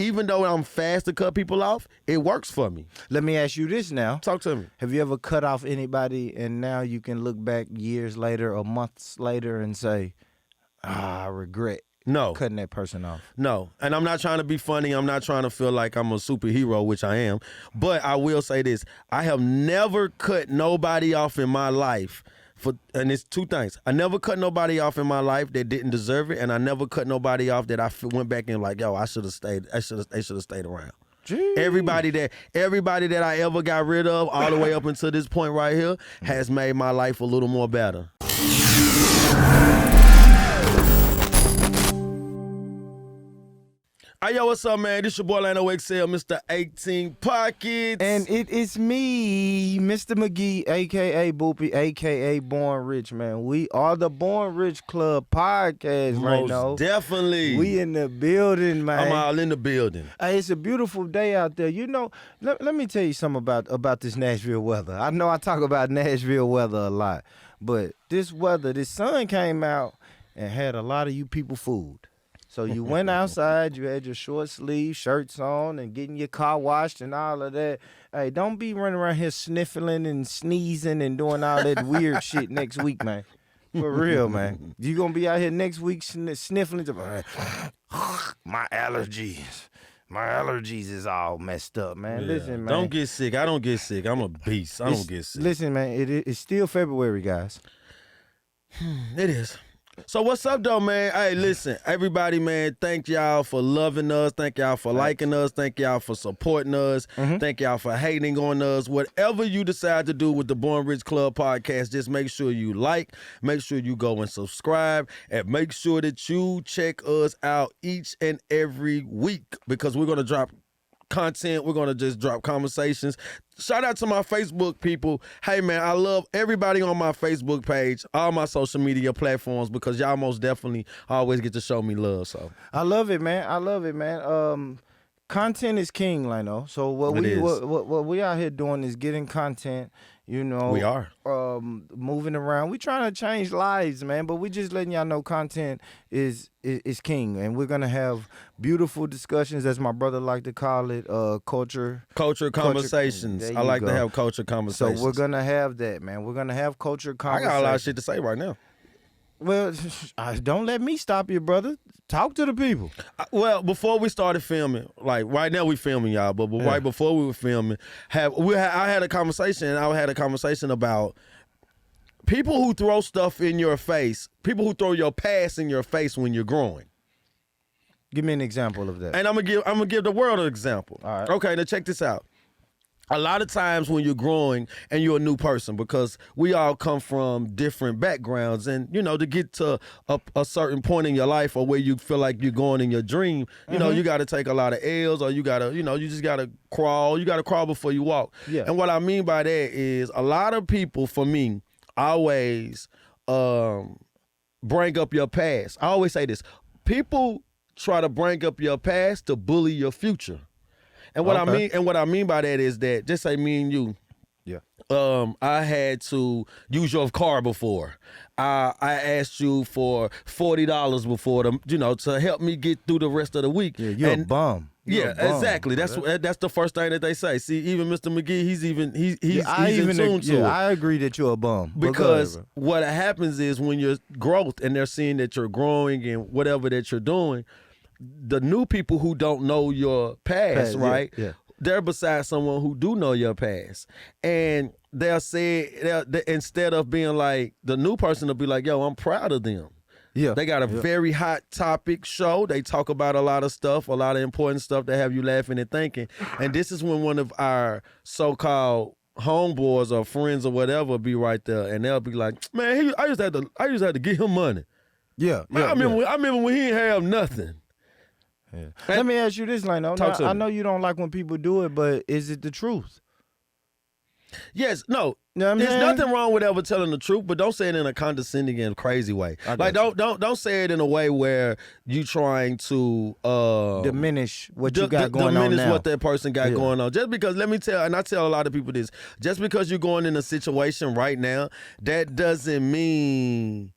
even though I'm fast to cut people off, it works for me. Let me ask you this now. Talk to me. Have you ever cut off anybody and now you can look back years later or months later and say, I regret cutting that person off? No. And I'm not trying to be funny. I'm not trying to feel like I'm a superhero, which I am. But I will say this. I have never cut nobody off in my life. And it's two things. I never cut nobody off in my life that didn't deserve it, and I never cut nobody off that I went back and like, yo, I should have stayed. They should have stayed around. Jeez. Everybody that I ever got rid of, all the way up until this point right here, has made my life a little more better. Hey, yo, what's up, man? This your boy Lano XL, Mr. 18 Pockets. And it is me, Mr. McGee, a.k.a. Boopy, a.k.a. Born Rich, man. We are the Born Rich Club podcast right now. Most definitely. We in the building, man. I'm all in the building. Hey, it's a beautiful day out there. You know, let me tell you something about this Nashville weather. I know I talk about Nashville weather a lot, but this sun came out and had a lot of you people food. So you went outside, you had your short sleeve shirts on and getting your car washed and all of that. Hey, don't be running around here sniffling and sneezing and doing all that weird shit next week, man. For real, man. You gonna be out here next week sniffling to my allergies. My allergies is all messed up, man. Yeah. Listen, man. Don't get sick. I don't get sick. I'm a beast. I don't get sick. Listen, man, it's still February, guys. It is. So what's up, though, man? Hey, listen, everybody, man, thank y'all for loving us. Thank y'all for liking us. Thank y'all for supporting us. Thank y'all for hating on us. Whatever you decide to do with the Born Rich Club podcast, just make sure you like, make sure you go and subscribe, and make sure that you check us out each and every week, because we're going to drop content. We're going to just drop conversations. Shout out to my Facebook people. Hey, man, I love everybody on my Facebook page, all my social media platforms, because y'all most definitely always get to show me love. So I love it, man. Content is king, Lano. So what we out here doing is getting content. You know, we are moving around. We trying to change lives, man. But we just letting y'all know content is king, and we're gonna have beautiful discussions, as my brother like to call it, culture conversations. I like to have culture conversations. So we're gonna have that, man. We're gonna have culture conversations. I got a lot of shit to say right now. Well, don't let me stop you, brother. Talk to the people. Well, before we started filming, like right now we filming, y'all, but right before we were filming, I had a conversation, and I had a conversation about people who throw stuff in your face, people who throw your past in your face when you're growing. Give me an example of that. And I'm gonna give the world an example. All right. Okay, now check this out. A lot of times when you're growing and you're a new person, because we all come from different backgrounds, and, you know, to get to a certain point in your life or where you feel like you're going in your dream, you know, you got to take a lot of L's, or you got to, you know, you just got to crawl. You got to crawl before you walk. Yeah. And what I mean by that is a lot of people, for me, always bring up your past. I always say this. People try to bring up your past to bully your future. And what I mean by that is that, just say me and you. Yeah. I had to use your car before. I asked you for $40 before, to help me get through the rest of the week. Yeah, you're a bum. Exactly. That's the first thing that they say. See, even Mr. McGee, he's in tune to it. I agree that you're a bum. Because what happens is, when you're growth and they're seeing that you're growing and whatever that you're doing, the new people who don't know your past, right? Yeah. They're beside someone who do know your past. And they'll say, instead of being like, the new person will be like, yo, I'm proud of them. Yeah. They got a very hot topic show. They talk about a lot of stuff, a lot of important stuff that have you laughing and thinking. And this is when one of our so-called homeboys or friends or whatever be right there, and they'll be like, man, I used to have to give him money. Yeah. Man, I remember when he didn't have nothing. Yeah. Let me ask you this, Lano. I know you don't like when people do it, but is it the truth? Yes, no. You know what I'm There's saying? nothing wrong with ever telling the truth, but don't say it in a condescending and crazy way. Like don't say it in a way where you trying to diminish what you got going on now. Diminish what that person got going on. Just because, let me tell, and I tell a lot of people this, just because you're going in a situation right now, that doesn't mean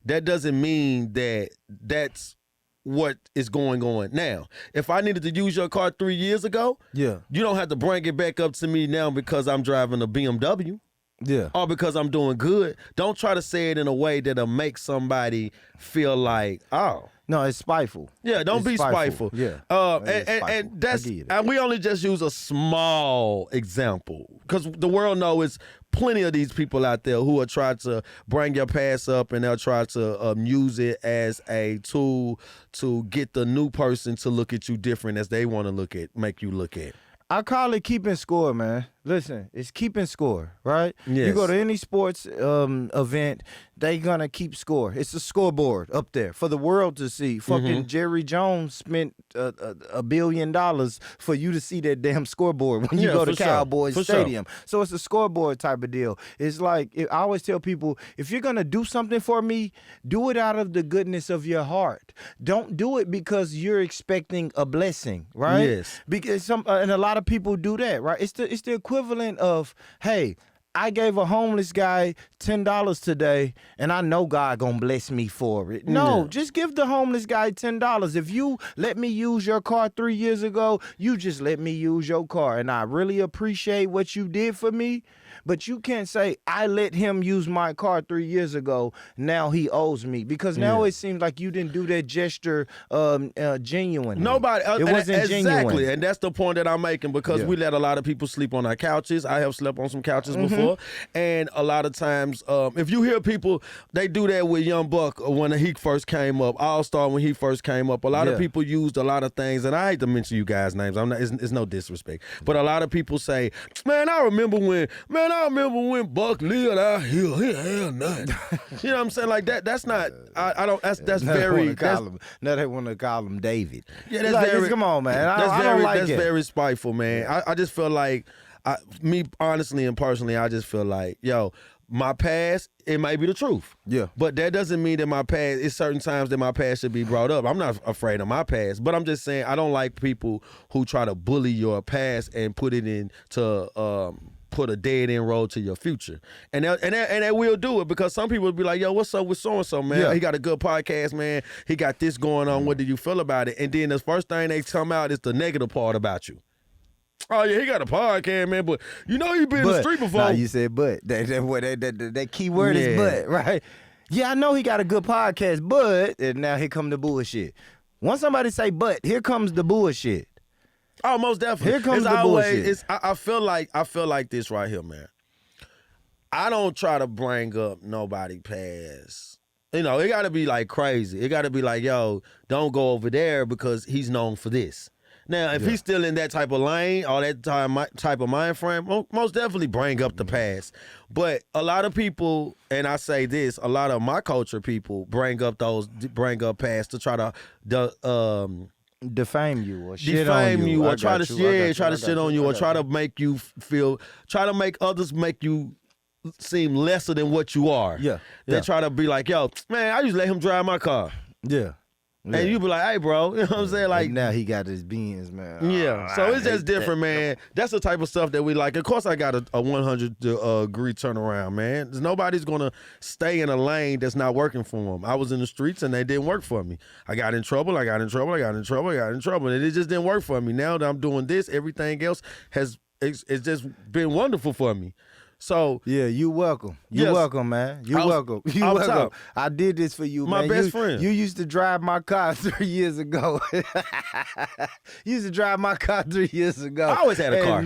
that that's what is going on now. If I needed to use your car 3 years ago, Yeah. you don't have to bring it back up to me now because I'm driving a BMW. Yeah. Or because I'm doing good. Don't try to say it in a way that'll make somebody feel like, oh. No, it's spiteful. Yeah, don't be spiteful. Yeah. And that's and we only just use a small example because the world knows plenty of these people out there who are trying to bring your past up and they'll try to use it as a tool to get the new person to look at you different as they want to make you look at. I call it keeping score, man. Listen, it's keeping score, right? Yes. You go to any sports event, they gonna keep score. It's a scoreboard up there for the world to see. Fucking Jerry Jones spent $1 billion for you to see that damn scoreboard when you go to Cowboys Stadium. Sure. So it's a scoreboard type of deal. It's like, I always tell people, if you're gonna do something for me, do it out of the goodness of your heart. Don't do it because you're expecting a blessing, right? Yes. Because and a lot of people do that, right? It's the equivalent of, hey, I gave a homeless guy $10 today, and I know God gonna bless me for it. No, just give the homeless guy $10. If you let me use your car 3 years ago, you just let me use your car, and I really appreciate what you did for me. But you can't say, I let him use my car 3 years ago, now he owes me. Because now it seems like you didn't do that gesture genuinely. Nobody. It wasn't genuine. Exactly, and that's the point that I'm making because we let a lot of people sleep on our couches. I have slept on some couches before, and a lot of times, if you hear people, they do that with Young Buck when he first came up, All-Star when he first came up. A lot of people used a lot of things, and I hate to mention you guys' names. I'm not. It's no disrespect, but a lot of people say, man, I remember when Buck lived out here, he had nothing. You know what I'm saying? Like that. That's not. I don't. That's very. Now they want to call him David. Yeah, that's like, very. Come on, man. That's very spiteful, man. I just feel like, me honestly and personally, I just feel like, yo, my past, it might be the truth. Yeah. But that doesn't mean that my past, it's certain times that my past should be brought up. I'm not afraid of my past, but I'm just saying I don't like people who try to bully your past and put it into put a dead end road to your future. And they will do it because some people will be like, yo, what's up with so-and-so, man? Yeah. He got a good podcast, man. He got this going on. What do you feel about it? And then the first thing they come out is the negative part about you. Oh, yeah, he got a podcast, man, but you know he been in the street before. Nah, you said but. That key word is but, right? Yeah, I know he got a good podcast, but, and now here come the bullshit. Once somebody say but, here comes the bullshit. Oh, most definitely. Here comes the bullshit. I feel like this right here, man. I don't try to bring up nobody past. You know, it got to be like crazy. It got to be like, yo, don't go over there because he's known for this. Now, if he's still in that type of lane or that type of mind frame, most definitely bring up the past. But a lot of people, and I say this, a lot of my culture people bring up past to try to defame you or shit on you. Or try to shit on you or try to make you feel, try to make others make you seem lesser than what you are. Yeah. They try to be like, yo, man, I used to let him drive my car. Yeah. And you be like, hey, bro, you know what I'm saying? Like, and now he got his beans, man. Yeah, so it's just different, man. That's the type of stuff that we like. Of course, I got a 100 degree turnaround, man. Nobody's going to stay in a lane that's not working for them. I was in the streets and they didn't work for me. I got in trouble, and it just didn't work for me. Now that I'm doing this, everything else it's just been wonderful for me. So yeah, you welcome. You welcome, man. You welcome. You welcome. Top. I did this for you, my man. My best friend. You used to drive my car 3 years ago. You used to drive my car 3 years ago. I always had a car.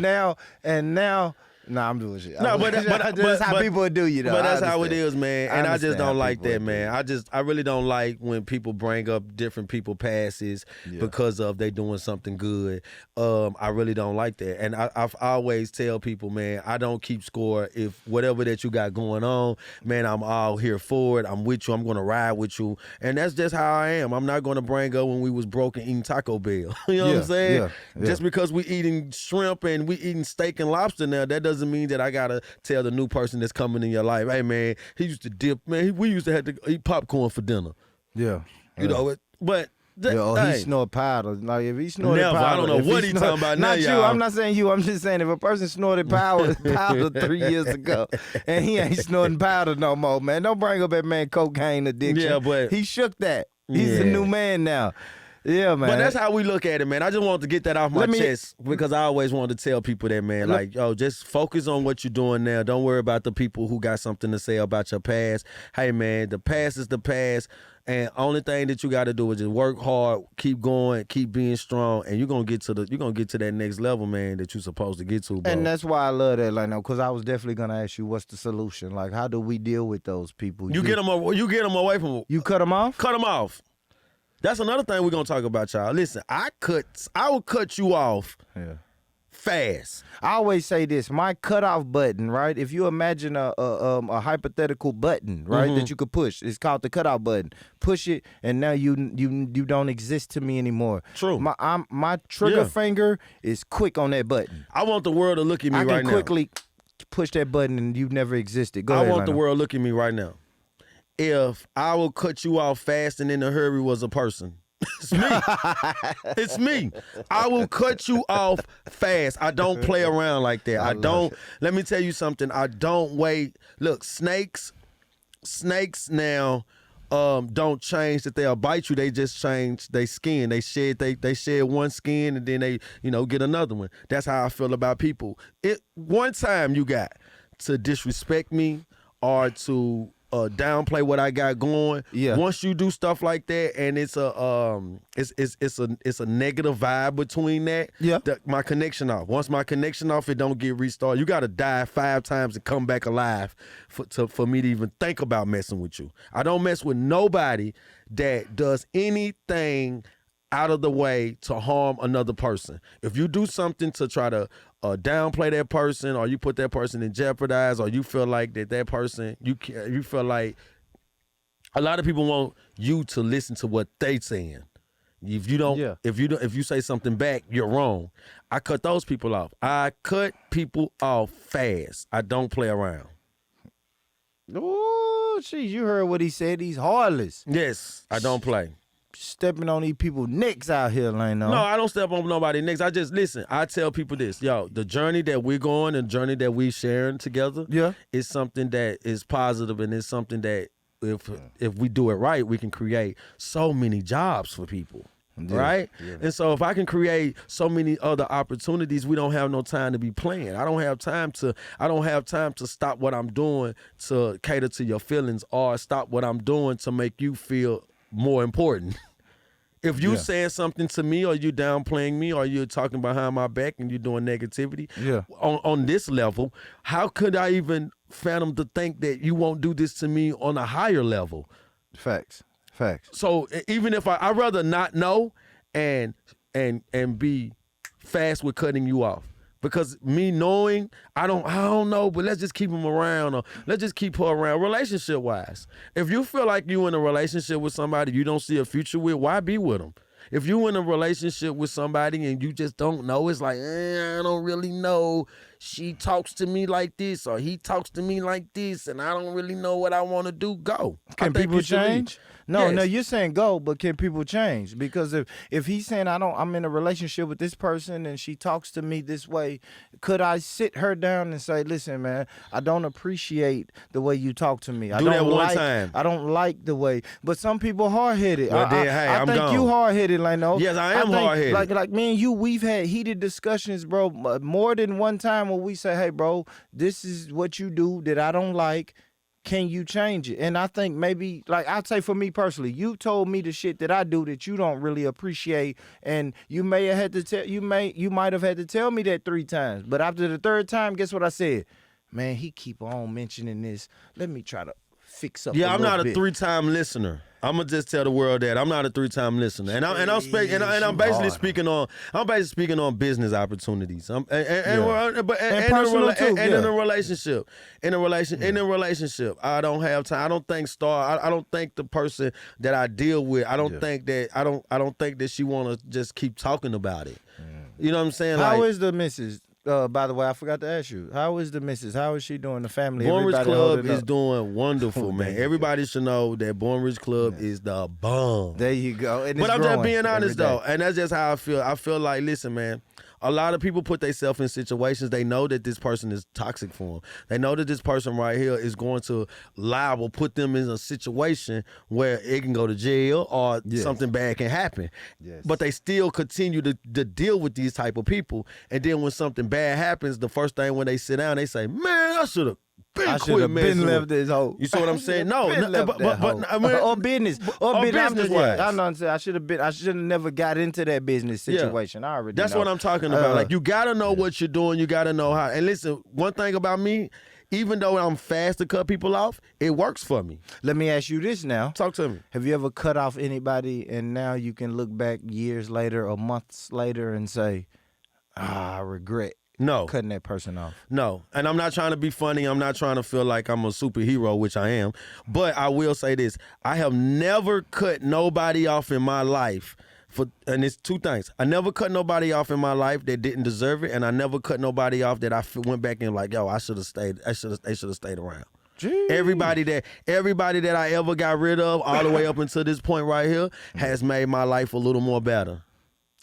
And now. Nah, I'm doing shit. No, but that's how people do you, though. But that's how it is, man. And I just don't like that, man. I really don't like when people bring up different people passes because of they doing something good. I really don't like that. And I always tell people, man, I don't keep score. If whatever that you got going on, man, I'm all here for it. I'm with you. I'm going to ride with you. And that's just how I am. I'm not going to bring up when we was broke and eating Taco Bell. You know what I'm saying? Yeah. Just because we eating shrimp and we eating steak and lobster now, that doesn't mean that I gotta tell the new person that's coming in your life, hey man, he used to dip, man. We used to have to eat popcorn for dinner. Yeah, you know it. But he snort powder. Like if he snorted powder, I don't know what he's talking about. Not now, you. y'all. I'm not saying you. I'm just saying if a person snorted powder 3 years ago and he ain't snorting powder no more, man. Don't bring up that man cocaine addiction. Yeah, but he shook that. He's a Yeah. new man now. Yeah, man. But that's how we look at it, man. I just wanted to get that off my chest because I always wanted to tell people that, man, like, yo, just focus on what you're doing now. Don't worry about the people who got something to say about your past. Hey, man, the past is the past, and only thing that you got to do is just work hard, keep going, keep being strong, and you're gonna get to that next level, man, that you're supposed to get to, bro. And that's why I love that, like, now, because I was definitely gonna ask you, what's the solution? Like, how do we deal with those people? You get them away from. You cut them off. Cut them off. That's another thing we're gonna talk about, y'all. Listen, I will cut you off fast. I always say this: my cutoff button, right? If you imagine a hypothetical button, right, that you could push, it's called the cutoff button. Push it, and now you don't exist to me anymore. True. My trigger finger is quick on that button. I want the world to look at me right now. I can quickly push that button, and you've never existed. Go ahead. I want the world to look at me right now. If I will cut you off fast and in a hurry was a person. It's me. It's me. I will cut you off fast. I don't play around like that. I don't. Let me tell you something. I don't wait. Look, snakes now don't change that they'll bite you. They just change their skin. They shed one skin and then they, get another one. That's how I feel about people. One time you got to disrespect me or to downplay what I got going. Yeah. Once you do stuff like that, and it's a negative vibe between that. Yeah. My connection off. Once my connection off, it don't get restarted. You got to die 5 times and come back alive for me to even think about messing with you. I don't mess with nobody that does anything out of the way to harm another person. If you do something to try to downplay that person, or you put that person in jeopardize, or you feel like that person, you feel like a lot of people want you to listen to what they saying. If you say something back, you're wrong. I cut those people off. I cut people off fast. I don't play around. Oh, geez, you heard what he said. He's heartless. Yes, I don't play. Stepping on these people's necks out here, Lano. No, I don't step on nobody's necks. I just listen. I tell people this, yo, the journey that we're going, and the journey that we sharing together, is something that is positive, and it's something that if we do it right, we can create so many jobs for people. Right? Yeah. And so if I can create so many other opportunities, we don't have no time to be playing. I don't have time to stop what I'm doing to cater to your feelings, or stop what I'm doing to make you feel more important. If you saying something to me, or you downplaying me, or you're talking behind my back and you're doing negativity on this level, how could I even fathom to think that you won't do this to me on a higher level? Facts. So even if I'd rather not know and be fast with cutting you off. Because me knowing, I don't know, but let's just keep him around, or let's just keep her around relationship-wise. If you feel like you in a relationship with somebody you don't see a future with, why be with them? If you in a relationship with somebody and you just don't know, it's like, I don't really know. She talks to me like this, or he talks to me like this, and I don't really know what I want to do. Go. Can people change? No, you're saying go, but can people change? Because if he's saying I'm in a relationship with this person and she talks to me this way, could I sit her down and say, listen, man, I don't appreciate the way you talk to me. I don't like the way. But some people hard-headed. Well, I think you hard-headed, Lano. Yes, I am hard-headed. Like me and you, we've had heated discussions, bro, more than one time when we say, hey, bro, this is what you do that I don't like. Can you change it? And I think maybe, like, I'd say for me personally, you told me the shit that I do that you don't really appreciate, and you might have had to tell me that 3 times. But after the 3rd time, guess what I said? Man, he keep on mentioning this. Let me try to fix up. Yeah, I'm not a 3-time listener. I'm gonna just tell the world that I'm not a 3-time listener, and I'm basically speaking on business opportunities. In a relationship, I don't have time. I don't think the person that I deal with. I don't think that she want to just keep talking about it. You know what I'm saying? How is the missus? By the way, I forgot to ask you. How is the missus? How is she doing? The family? Born Rich Club is doing wonderful, man. Everybody should know that Born Rich Club is the bomb. There you go. And but I'm just being honest, though. And that's just how I feel. I feel like, listen, man, a lot of people put themselves in situations they know that this person is toxic for them. They know that this person right here is going to liable, put them in a situation where it can go to jail or something bad can happen. Yes. But they still continue to deal with these type of people. And then when something bad happens, the first thing when they sit down, they say, man, I should have been left this hoe. You see what I'm saying? No, but I mean, or business. business wise. I know. I should have never got into that business situation. I already. That's know. what I'm talking about. Like, you gotta know what you're doing. You gotta know how. And listen, one thing about me, even though I'm fast to cut people off, it works for me. Let me ask you this now. Talk to me. Have you ever cut off anybody and now you can look back years later or months later and say, I regret cutting that person off? No. And I'm not trying to be funny. I'm not trying to feel like I'm a superhero, which I am. But I will say this. I have never cut nobody off in my life. And it's two things. I never cut nobody off in my life that didn't deserve it, and I never cut nobody off that I went back and like, yo, I should have stayed. They should have stayed around. Jeez. Everybody that I ever got rid of, all the way up until this point right here, has made my life a little more better.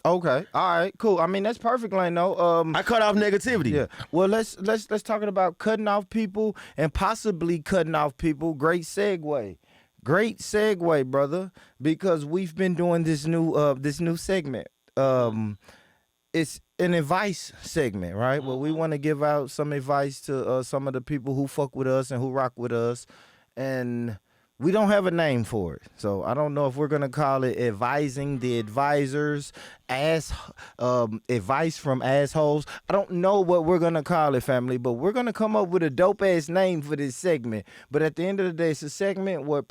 Okay, all right, cool. I mean, that's perfect, Lano. I cut off negativity. Yeah. Well, let's talk about cutting off people and possibly cutting off people. Great segue. Great segue, brother, because we've been doing this new segment. It's an advice segment, right? Where we want to give out some advice to some of the people who fuck with us and who rock with us, and we don't have a name for it. So I don't know if we're going to call it advising the advisors, advice from assholes. I don't know what we're going to call it, family, but we're going to come up with a dope-ass name for this segment. But at the end of the day, it's a segment where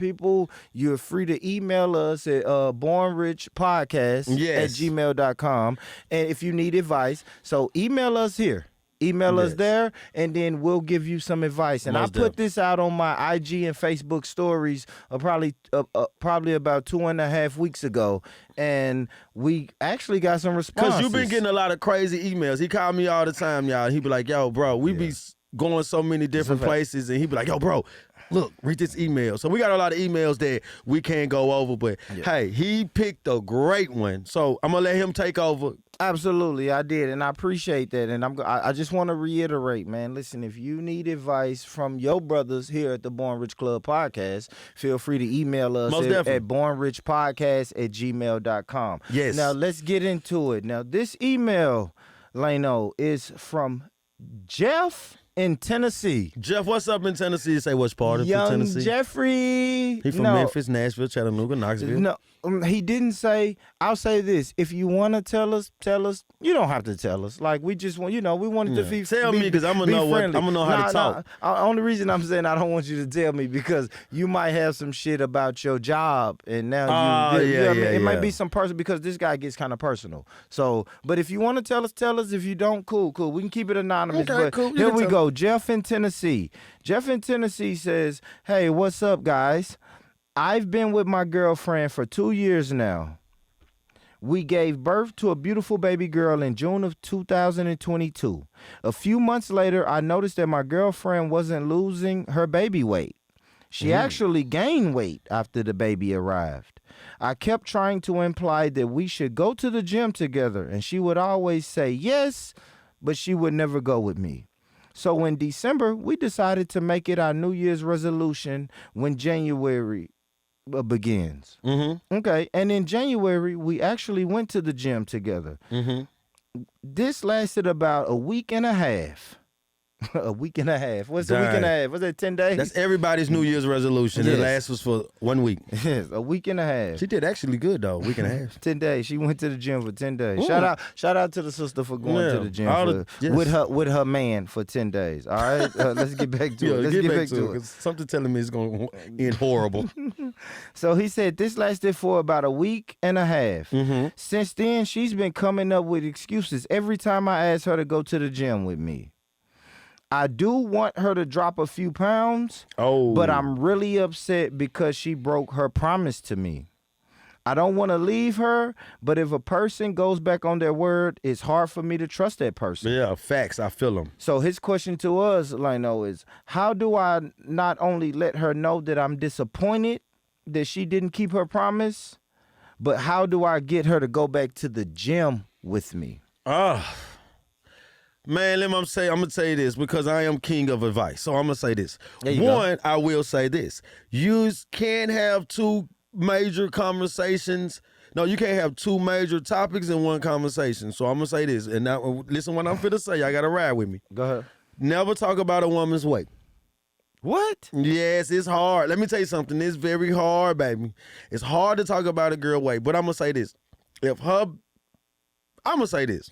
you're free to email us at bornrichpodcast@gmail.com. And if you need advice, so email us here. Email us there, and then we'll give you some advice. And I put this out on my IG and Facebook stories probably about 2.5 weeks ago, and we actually got some responses. Because you've been getting a lot of crazy emails. He called me all the time, y'all. He be like, yo, bro, we be going so many different places, and he be like, yo, bro, look, read this email. So we got a lot of emails that we can't go over, but hey, he picked a great one. So I'm going to let him take over. Absolutely, I did, and I appreciate that. And I just want to reiterate, man, listen, if you need advice from your brothers here at the Born Rich Club Podcast, feel free to email us at bornrichpodcast@gmail.com. Yes. Now, let's get into it. Now, this email, Lano, is from Jeff in Tennessee. Jeff, what's up in Tennessee? You say which part of Tennessee? Young Jeffrey. He from Memphis, Nashville, Chattanooga, Knoxville. No, he didn't say. I'll say this: if you want to tell us. You don't have to tell us. Like, we just want, we wanted to be. Tell me, because I'm gonna know friendly. I'm gonna know how to talk. Only reason I'm saying I don't want you to tell me because you might have some shit about your job, and now it might be some person, because this guy gets kind of personal. So, but if you want to tell us. If you don't, cool. We can keep it anonymous. Okay, but cool. Here we go. Jeff in Tennessee. Jeff in Tennessee says, "Hey, what's up, guys? I've been with my girlfriend for 2 years now. We gave birth to a beautiful baby girl in June of 2022. A few months later, I noticed that my girlfriend wasn't losing her baby weight. She actually gained weight after the baby arrived. I kept trying to imply that we should go to the gym together, and she would always say yes, but she would never go with me. So in December, we decided to make it our New Year's resolution when January begins. Mm-hmm. Okay, and in January, we actually went to the gym together. Mm-hmm. This lasted about a week and a half. A week and a half. What's a week and a half? Was that 10 days? That's everybody's New Year's resolution. Yes. It lasts for 1 week. Yes, a week and a half. She did actually good, though. A week and a half. 10 days. She went to the gym for 10 days. Ooh. Shout out to the sister for going to the gym with her man for 10 days. All right? Let's get back to it. Let's get back to it. 'Cause something telling me it's going to end horrible. So he said this lasted for about a week and a half. Mm-hmm. Since then, she's been coming up with excuses every time I ask her to go to the gym with me. I do want her to drop a few pounds, but I'm really upset because she broke her promise to me. I don't want to leave her, but if a person goes back on their word, it's hard for me to trust that person. Yeah, facts. I feel them. So his question to us, Lino, is how do I not only let her know that I'm disappointed that she didn't keep her promise, but how do I get her to go back to the gym with me? Man, I'm gonna tell you this because I am king of advice. So I'm gonna say this. Go. I will say this: you can't have two major conversations. No, you can't have two major topics in one conversation. So I'm gonna say this, and now listen what I'm finna say. Y'all gotta ride with me. Go ahead. Never talk about a woman's weight. What? Yes, it's hard. Let me tell you something. It's very hard, baby. It's hard to talk about a girl weight. But I'm gonna say this: I'm gonna say this.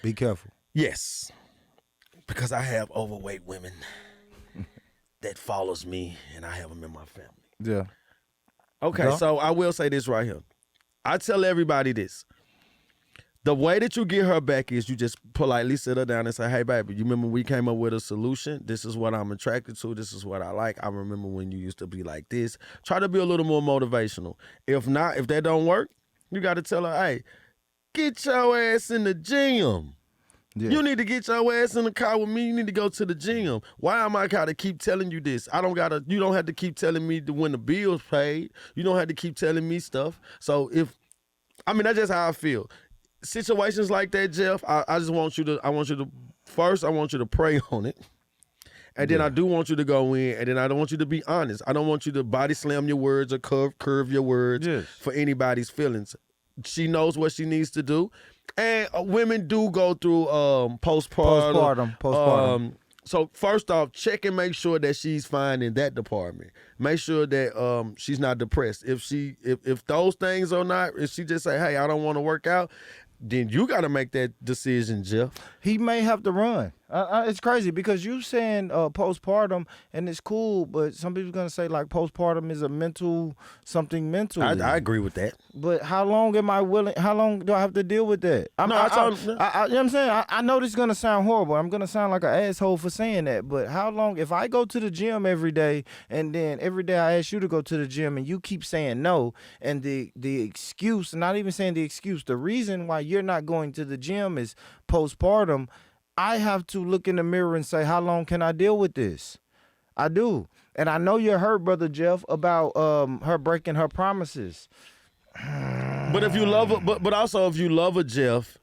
Be careful. Yes, because I have overweight women that follows me, and I have them in my family. Yeah. Okay, so I will say this right here. I tell everybody this. The way that you get her back is you just politely sit her down and say, hey, baby, you remember we came up with a solution? This is what I'm attracted to. This is what I like. I remember when you used to be like this. Try to be a little more motivational. If not, if that don't work, you got to tell her, hey, get your ass in the gym. Yeah. You need to get your ass in the car with me. You need to go to the gym. Why am I gotta keep telling you this? You don't have to keep telling me when the bill's paid. You don't have to keep telling me stuff. So that's just how I feel. Situations like that, Jeff, I want you to pray on it. And then I do want you to go in, and then I don't want you to be honest. I don't want you to body slam your words or curve your words for anybody's feelings. She knows what she needs to do. And women do go through postpartum. So first off, check and make sure that she's fine in that department. Make sure that she's not depressed. If those things are not, if she just say, hey, I don't want to work out, then you got to make that decision, Jeff. He may have to run. It's crazy because you saying postpartum, and it's cool, but some people going to say like postpartum is something mental. I agree with that. But how long am I willing? How long do I have to deal with that? You know what I'm saying? I know this is going to sound horrible. I'm going to sound like an asshole for saying that, but how long? If I go to the gym every day, and then every day I ask you to go to the gym, and you keep saying no, and the excuse, not even saying the excuse, the reason why you're not going to the gym is postpartum, I have to look in the mirror and say, how long can I deal with this? I do. And I know you're hurt, Brother Jeff, about her breaking her promises. But if you love her, but also if you love her, Jeff,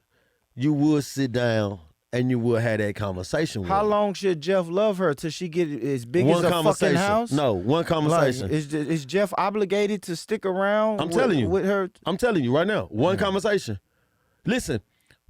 you would sit down and you would have that conversation with her. How long should Jeff love her till she get as big as a fucking house? No, one conversation. Like, is Jeff obligated to stick around with her? I'm telling you right now, one conversation. Listen,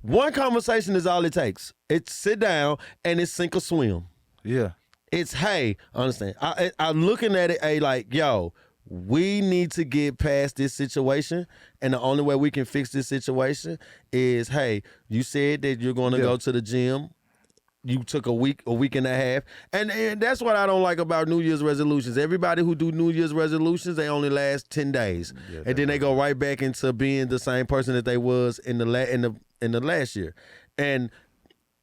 one conversation is all it takes. It's sit down and it's sink or swim. Yeah. It's, hey, understand. I'm looking at it, like, yo, we need to get past this situation, and the only way we can fix this situation is, hey, you said that you're going to go to the gym. You took a week and a half. And that's what I don't like about New Year's resolutions. Everybody who do New Year's resolutions, they only last 10 days. Yeah, and then they go right back into being the same person that they was in the last year. And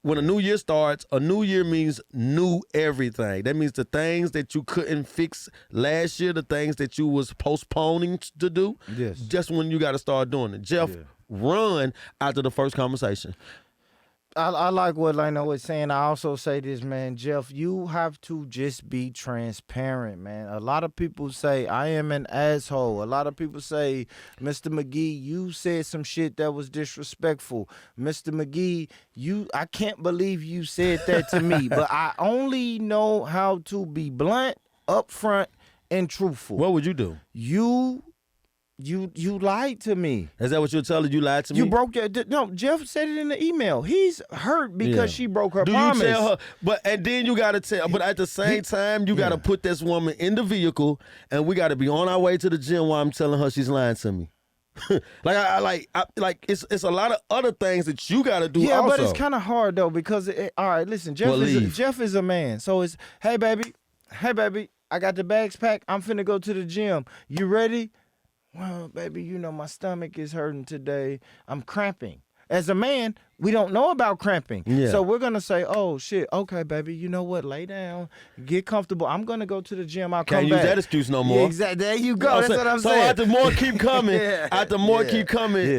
when a new year starts, a new year means new everything. That means the things that you couldn't fix last year, the things that you was postponing to do, just when you got to start doing it. Jeff, run after the first conversation. I like what Leno was saying. I also say this, man, Jeff, you have to just be transparent, man. A lot of people say, I am an asshole. A lot of people say, Mr. McGee, you said some shit that was disrespectful. Mr. McGee, I can't believe you said that to me. But I only know how to be blunt, upfront, and truthful. What would you do? You lied to me. Is that what you're telling? You lied to me? You broke your... No, Jeff said it in the email. He's hurt because she broke her promise. Do you tell her? And then you got to tell... But at the same time, you got to put this woman in the vehicle, and we got to be on our way to the gym while I'm telling her she's lying to me. It's a lot of other things that you got to do also. But it's kind of hard, though, because... all right, listen, Jeff is a man. So it's, hey, baby, I got the bags packed. I'm finna go to the gym. You ready? Well, baby, my stomach is hurting today. I'm cramping. As a man, we don't know about cramping. Yeah. So we're going to say, oh, shit, okay, baby, you know what? Lay down. Get comfortable. I'm going to go to the gym. I'll come back. Can't use that excuse no more. Yeah, exactly. There you go. That's what I'm saying. So after more keep coming,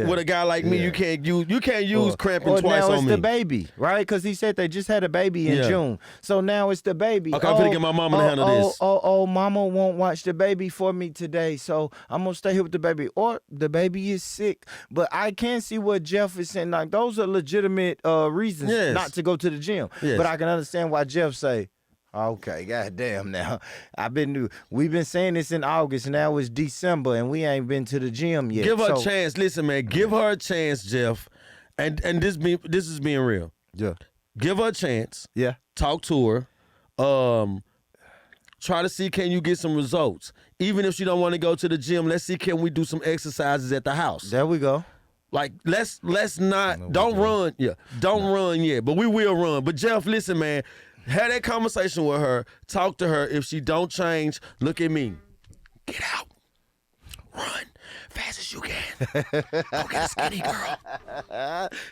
with a guy like me, you can't use cramping twice on me. Now it's the baby, right? Because he said they just had a baby in June. So now it's the baby. Okay, I'm going to get my mama to handle this. Mama won't watch the baby for me today, so I'm going to stay here with the baby. Or the baby is sick. But I can see what Jeff is saying. Like, those are legitimate reasons not to go to the gym. Yes. But I can understand why Jeff say, okay, goddamn now. We've been saying this in August, now it's December, and we ain't been to the gym yet. Give her a chance. Listen, man, give her a chance, Jeff. And this is being real. Yeah. Give her a chance. Yeah. Talk to her. Try to see, can you get some results? Even if she don't want to go to the gym, let's see, can we do some exercises at the house? There we go. Like, let's not, don't run. Yeah, don't run yet, but we will run. But Jeff, listen, man, have that conversation with her. Talk to her. If she don't change, look at me. Get out. Run fast as you can. Go get a skinny girl.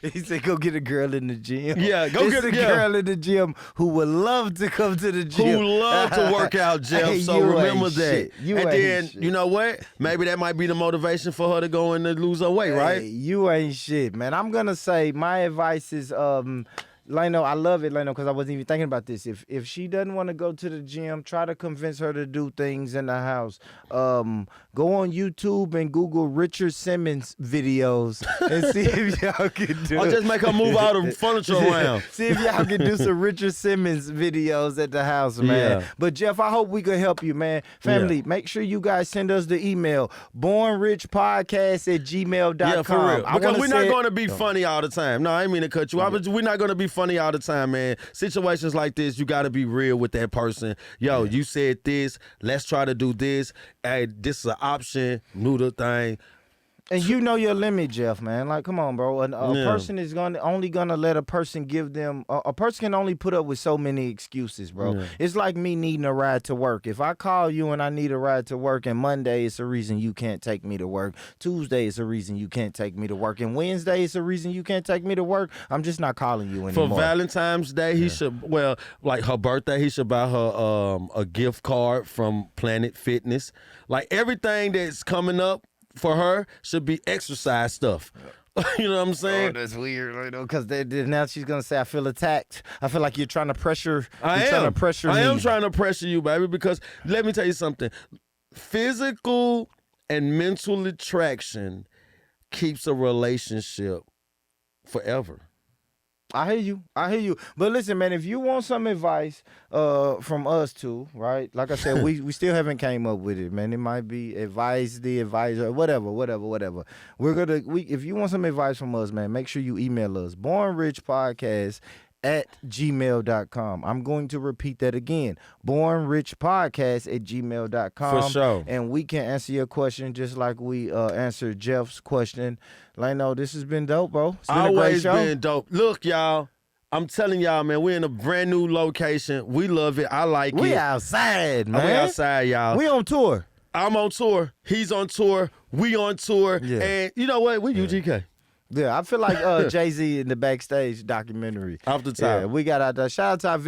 He said, go get a girl in the gym. Yeah, go get a girl in the gym who would love to come to the gym. Who love to work out, Jeff. Hey, so remember that. And then, you know what? Maybe that might be the motivation for her to go in and lose her weight, right? You ain't shit, man. I'm going to say my advice is, Leno, I love it, Leno, because I wasn't even thinking about this. If she doesn't want to go to the gym, try to convince her to do things in the house. Go on YouTube and Google Richard Simmons videos and see if y'all can do Or just make her move all the furniture around. See if y'all can do some Richard Simmons videos at the house, man. Yeah. But, Jeff, I hope we could help you, man. Family, make sure you guys send us the email, bornrichpodcast@gmail.com. Yeah, for real. Because we're not going to be funny all the time. No, I didn't mean to cut you off. We're not going to be funny all the time, man. Situations like this, you got to be real with that person. Yo, you said this. Let's try to do this. Hey, this is an option. Noodle thing. And you know your limit, Jeff, man. Like, come on, bro. A person is only gonna let a person give them. A person can only put up with so many excuses, bro. Yeah. It's like me needing a ride to work. If I call you and I need a ride to work, and Monday is a reason you can't take me to work, Tuesday is a reason you can't take me to work, and Wednesday is a reason you can't take me to work, I'm just not calling you anymore. For Valentine's Day, he should, like her birthday, he should buy her a gift card from Planet Fitness. Like everything that's coming up for her should be exercise stuff. You know what I'm saying? Oh, that's weird, because now she's gonna say, "I feel attacked. I feel like you're trying to pressure. I am trying to pressure you, baby. Because let me tell you something: physical and mental attraction keeps a relationship forever. I hear you. But listen, man, if you want some advice from us too, right? Like I said, we still haven't came up with it, man. It might be advise the advisor, whatever. If you want some advice from us, man, make sure you email us, bornrichpodcast@gmail.com. I'm going to repeat that again, bornrichpodcast@gmail.com. For sure. And we can answer your question just like we answered Jeff's question. Leno, this has been dope, bro. It's been a great show. Always been dope. Look, y'all, I'm telling y'all, man, we're in a brand new location. We love it. I like it. We outside, man. We outside, y'all. We on tour. I'm on tour. He's on tour. We on tour. Yeah. And you know what? We UGK. Yeah, I feel like Jay-Z in the Backstage documentary. Off the top. Yeah, we got out there. Shout out to our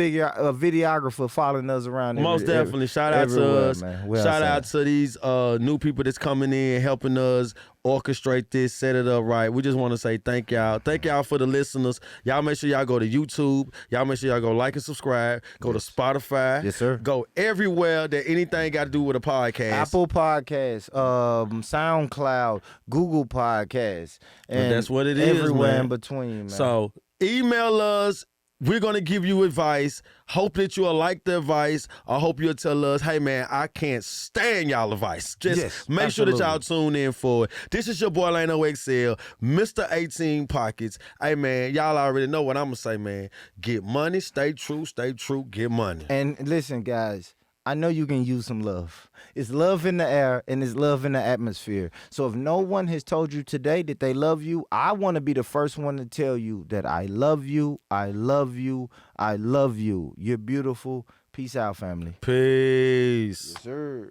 videographer following us around. Most definitely. Shout out to us. Shout out to these new people that's coming in, helping us orchestrate this, set it up right. We just want to say thank y'all. Thank y'all for the listeners. Y'all make sure y'all go to YouTube. Y'all make sure y'all go like and subscribe. Go to Spotify. Yes, sir. Go everywhere that anything got to do with a podcast. Apple Podcasts, SoundCloud, Google Podcasts. And that's what it is, everywhere man. in between, man. So email us. We're going to give you advice. Hope that you'll like the advice. I hope you'll tell us, hey, man, I can't stand y'all advice. Just make sure that y'all tune in for it. This is your boy, Lano XL, Mr. 18 Pockets. Hey, man, y'all already know what I'm going to say, man. Get money, stay true, get money. And listen, guys, I know you can use some love. It's love in the air and it's love in the atmosphere. So if no one has told you today that they love you, I want to be the first one to tell you that I love you, I love you, I love you. You're beautiful. Peace out, family. Peace. Yes, sir.